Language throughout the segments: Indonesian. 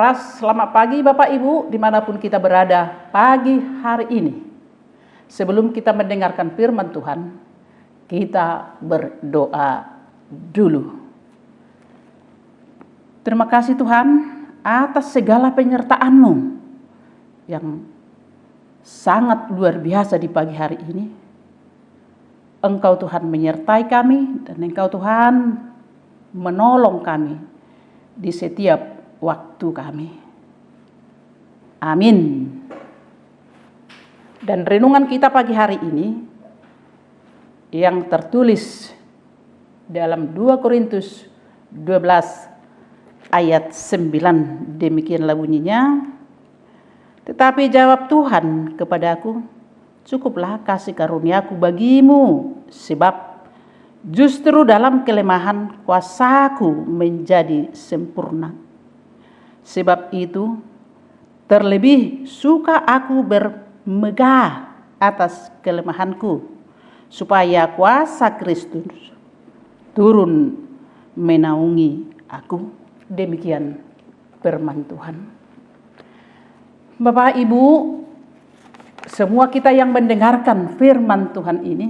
Laras, selamat pagi Bapak Ibu dimanapun kita berada pagi hari ini. Sebelum kita mendengarkan firman Tuhan, kita berdoa dulu. Terima kasih Tuhan atas segala penyertaan-Mu yang sangat luar biasa di pagi hari ini. Engkau Tuhan menyertai kami dan Engkau Tuhan menolong kami di setiap waktu kami. Amin. Dan renungan kita pagi hari ini yang tertulis dalam 2 Korintus 12 ayat 9, demikianlah bunyinya. Tetapi jawab Tuhan kepadaku, cukuplah kasih karuniaku bagimu, sebab justru dalam kelemahan kuasaku menjadi sempurna. Sebab itu terlebih suka aku bermegah atas kelemahanku, supaya kuasa Kristus turun menaungi aku. Demikian firman Tuhan. Bapak Ibu, semua kita yang mendengarkan firman Tuhan ini,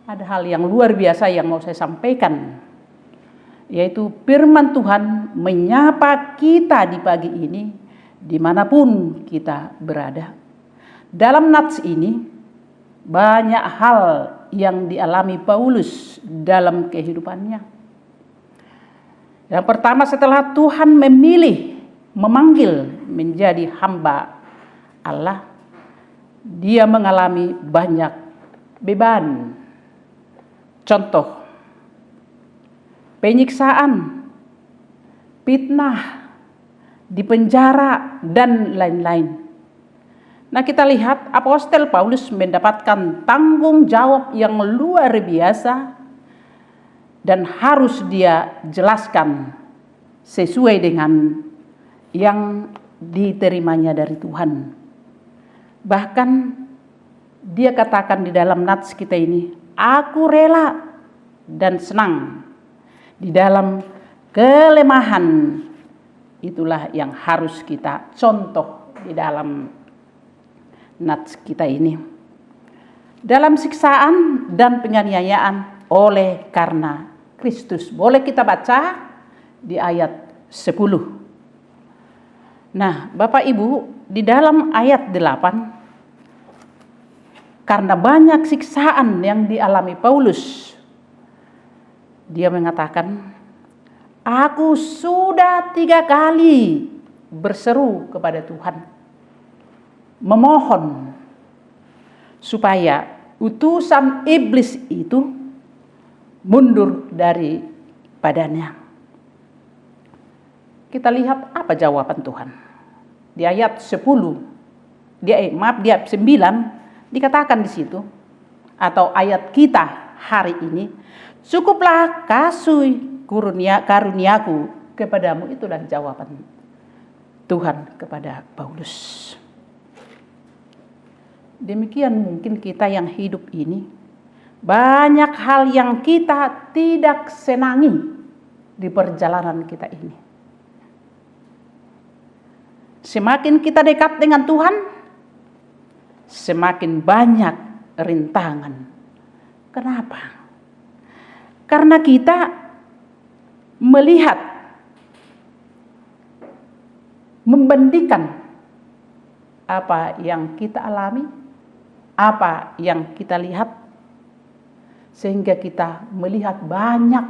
ada hal yang luar biasa yang mau saya sampaikan, yaitu firman Tuhan menyapa kita di pagi ini dimanapun kita berada. Dalam nats ini banyak hal yang dialami Paulus dalam kehidupannya. Yang pertama, setelah Tuhan memanggil menjadi hamba Allah, dia mengalami banyak beban. Contoh, penyiksaan, fitnah, dipenjara, dan lain-lain. Nah, kita lihat Apostel Paulus mendapatkan tanggung jawab yang luar biasa dan harus dia jelaskan sesuai dengan yang diterimanya dari Tuhan. Bahkan dia katakan di dalam nats kita ini, aku rela dan senang di dalam kelemahan. Itulah yang harus kita contoh di dalam nats kita ini. Dalam siksaan dan penganiayaan oleh karena Kristus. Boleh kita baca di ayat 10. Nah, Bapak Ibu, di dalam ayat 8, karena banyak siksaan yang dialami Paulus, dia mengatakan, aku sudah 3 kali berseru kepada Tuhan, memohon supaya utusan iblis itu mundur daripadanya. Kita lihat apa jawaban Tuhan. Di ayat 10, di ayat 9 dikatakan di situ, atau ayat kita hari ini, cukuplah kasih karuniaku kepadamu. Itulah jawaban Tuhan kepada Paulus. Demikian mungkin kita yang hidup ini, banyak hal yang kita tidak senangi di perjalanan kita ini. Semakin kita dekat dengan Tuhan, semakin banyak rintangan. Kenapa? Karena kita melihat, membandingkan apa yang kita alami, apa yang kita lihat, sehingga kita melihat banyak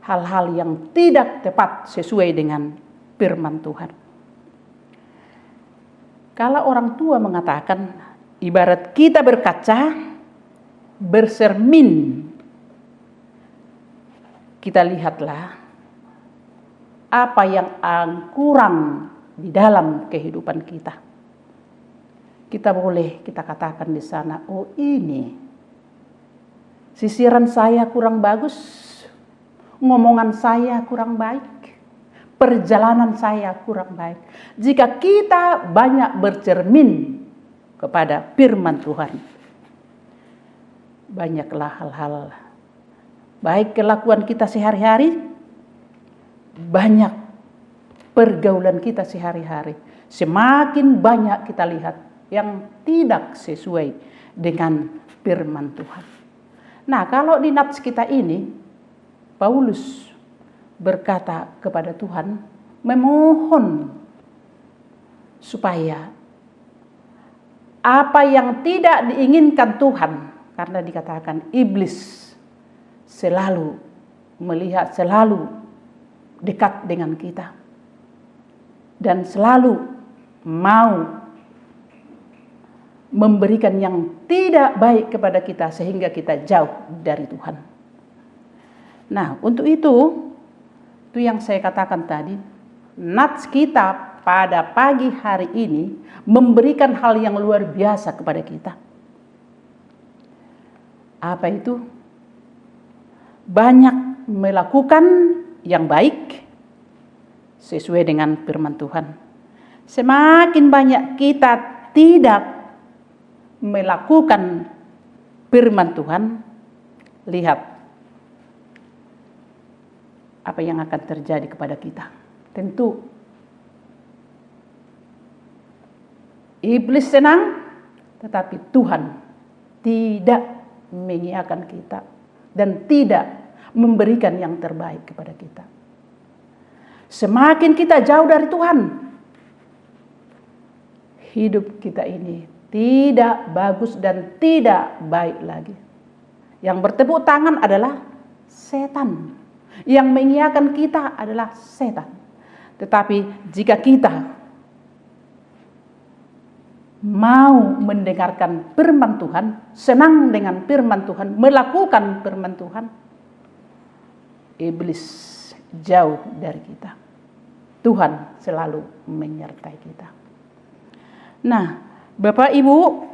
hal-hal yang tidak tepat sesuai dengan firman Tuhan. Kalau orang tua mengatakan, ibarat kita berkaca, bersermin, kita lihatlah apa yang kurang di dalam kehidupan kita. Kita boleh kita katakan di sana, oh ini sisiran saya kurang bagus, ngomongan saya kurang baik, perjalanan saya kurang baik. Jika kita banyak bercermin kepada firman Tuhan, banyaklah hal-hal baik kelakuan kita sehari-hari, banyak pergaulan kita sehari-hari. Semakin banyak kita lihat yang tidak sesuai dengan firman Tuhan. Nah, kalau di nats kita ini, Paulus berkata kepada Tuhan, memohon supaya apa yang tidak diinginkan Tuhan, karena dikatakan iblis selalu melihat, selalu dekat dengan kita, dan selalu mau memberikan yang tidak baik kepada kita sehingga kita jauh dari Tuhan. Nah, untuk itu yang saya katakan tadi, nats kita pada pagi hari ini memberikan hal yang luar biasa kepada kita. Apa itu? Banyak melakukan yang baik sesuai dengan firman Tuhan. Semakin banyak kita tidak melakukan firman Tuhan, lihat apa yang akan terjadi kepada kita. Tentu iblis senang, tetapi Tuhan tidak mengiyakan kita dan tidak memberikan yang terbaik kepada kita. Semakin kita jauh dari Tuhan, hidup kita ini tidak bagus dan tidak baik lagi. Yang bertepuk tangan adalah setan. Yang mengiyakan kita adalah setan. Tetapi jika kita mau mendengarkan firman Tuhan, senang dengan firman Tuhan, melakukan firman Tuhan, iblis jauh dari kita. Tuhan selalu menyertai kita. Nah, Bapak Ibu,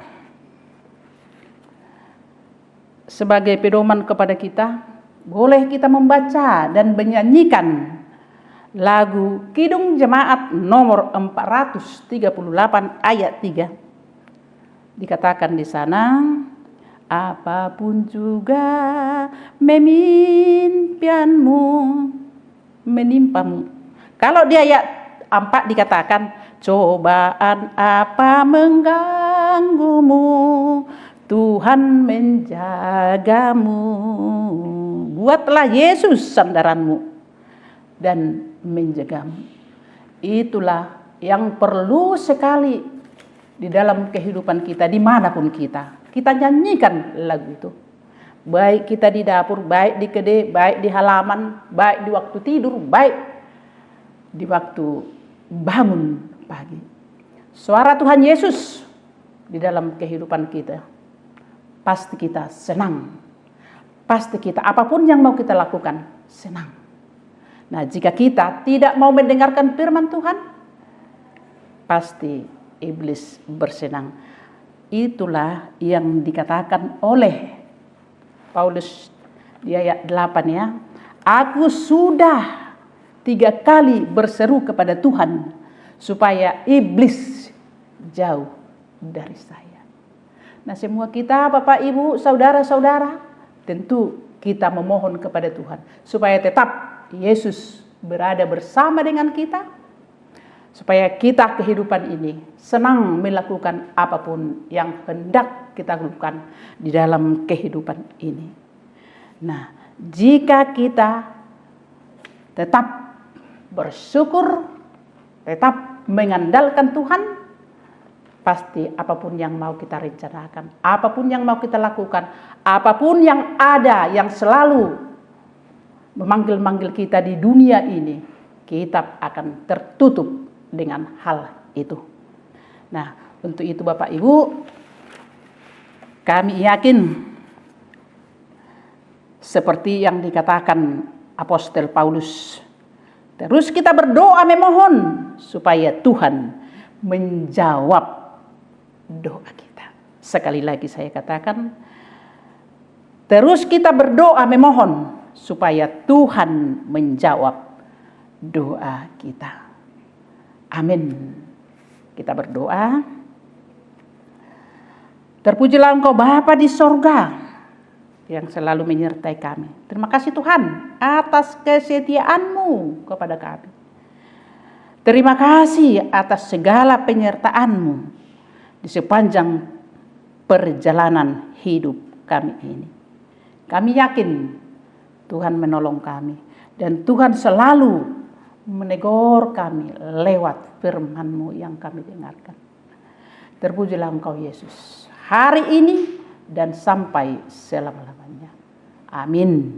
sebagai pedoman kepada kita, boleh kita membaca dan menyanyikan lagu Kidung Jemaat nomor 438 ayat 3. Dikatakan di sana, apapun juga memimpianmu menimpamu. Kalau di ayat 4 dikatakan, cobaan apa mengganggumu, Tuhan menjagamu. Buatlah Yesus sandaranmu dan menjagamu. Itulah yang perlu sekali di dalam kehidupan kita, dimanapun kita. Kita nyanyikan lagu itu. Baik kita di dapur, baik di kedai, baik di halaman, baik di waktu tidur, baik di waktu bangun pagi. Suara Tuhan Yesus di dalam kehidupan kita, pasti kita senang. Pasti kita, apapun yang mau kita lakukan, senang. Nah, jika kita tidak mau mendengarkan firman Tuhan, pasti iblis bersenang. Itulah yang dikatakan oleh Paulus di ayat 8 ya. Aku sudah 3 kali berseru kepada Tuhan supaya iblis jauh dari saya. Nah, semua kita, Bapak, Ibu, saudara-saudara, tentu kita memohon kepada Tuhan supaya tetap Yesus berada bersama dengan kita, supaya kita kehidupan ini senang melakukan apapun yang hendak kita lakukan di dalam kehidupan ini. Nah, jika kita tetap bersyukur, tetap mengandalkan Tuhan, pasti apapun yang mau kita rencanakan, apapun yang mau kita lakukan, apapun yang ada yang selalu memanggil-manggil kita di dunia ini, kita akan tertutup dengan hal itu. Nah, untuk itu Bapak Ibu, kami yakin seperti yang dikatakan Apostel Paulus, terus kita berdoa memohon supaya Tuhan menjawab doa kita. Sekali lagi saya katakan, terus kita berdoa memohon supaya Tuhan menjawab doa kita. Amin. Kita berdoa. Terpujilah Engkau Bapa di sorga yang selalu menyertai kami. Terima kasih Tuhan atas kesetiaan-Mu kepada kami. Terima kasih atas segala penyertaan-Mu di sepanjang perjalanan hidup kami ini. Kami yakin Tuhan menolong kami dan Tuhan selalu menegur kami lewat firman-Mu yang kami dengarkan. Terpujilah Engkau Yesus hari ini dan sampai selama-lamanya. Amin.